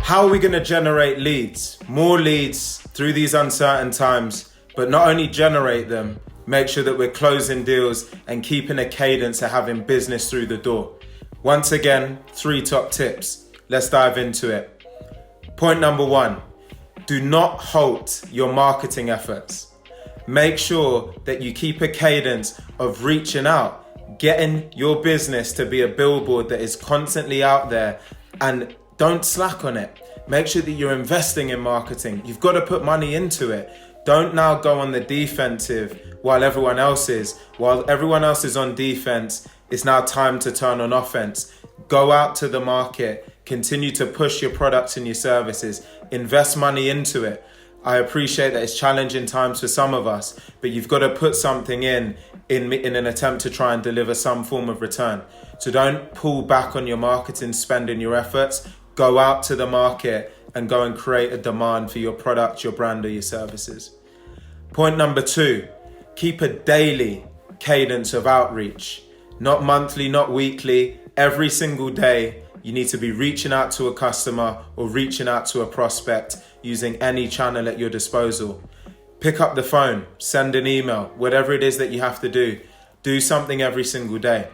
How are we going to generate leads? More leads through these uncertain times, but not only generate them, make sure that we're closing deals and keeping a cadence of having business through the door. Once again, 3 top tips. Let's dive into it. Point number 1, do not halt your marketing efforts. Make sure that you keep a cadence of reaching out, getting your business to be a billboard that is constantly out there, and don't slack on it. Make sure that you're investing in marketing. You've got to put money into it. Don't now go on the defensive while everyone else is. While everyone else is on defense, it's now time to turn on offense. Go out to the market, continue to push your products and your services, invest money into it. I appreciate that it's challenging times for some of us, but you've got to put something in an attempt to try and deliver some form of return. So don't pull back on your marketing spend and your efforts. Go out to the market and go and create a demand for your product, your brand, or your services. Point number 2, keep a daily cadence of outreach. Not monthly, not weekly. Every single day, you need to be reaching out to a customer or reaching out to a prospect using any channel at your disposal. Pick up the phone, send an email, whatever it is that you have to do. Do something every single day.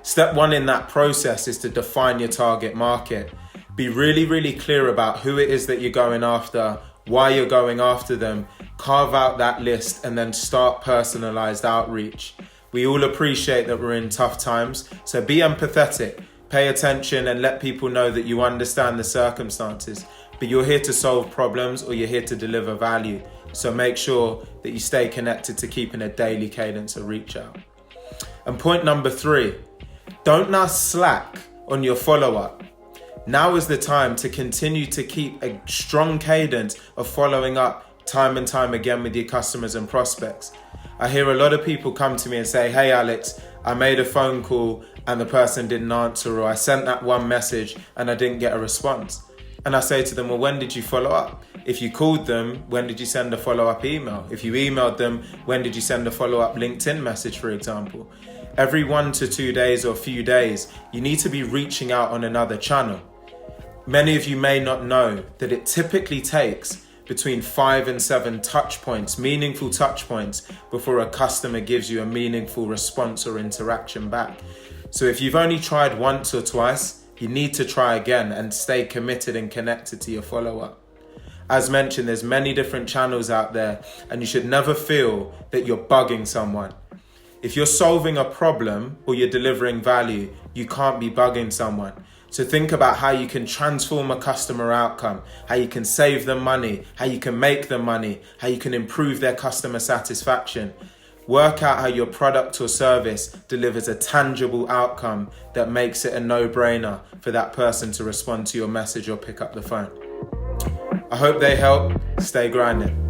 Step 1 in that process is to define your target market. Be really, really clear about who it is that you're going after, why you're going after them. Carve out that list and then start personalized outreach. We all appreciate that we're in tough times, so be empathetic. Pay attention and let people know that you understand the circumstances. But you're here to solve problems or you're here to deliver value. So make sure that you stay connected to keeping a daily cadence of reach out. And point number 3, don't now slack on your follow-up. Now is the time to continue to keep a strong cadence of following up time and time again with your customers and prospects. I hear a lot of people come to me and say, hey Alex, I made a phone call and the person didn't answer, or I sent that one message and I didn't get a response. And I say to them, well, when did you follow up? If you called them, when did you send a follow-up email? If you emailed them, when did you send a follow-up LinkedIn message, for example? Every 1 to 2 days or few days, you need to be reaching out on another channel. Many of you may not know that it typically takes between 5 and 7 touch points, meaningful touch points, before a customer gives you a meaningful response or interaction back. So if you've only tried once or twice, you need to try again and stay committed and connected to your follow-up. As mentioned, there's many different channels out there, and you should never feel that you're bugging someone. If you're solving a problem or you're delivering value, you can't be bugging someone. So think about how you can transform a customer outcome, how you can save them money, how you can make them money, how you can improve their customer satisfaction. Work out how your product or service delivers a tangible outcome that makes it a no-brainer for that person to respond to your message or pick up the phone. I hope they help. Stay grinding.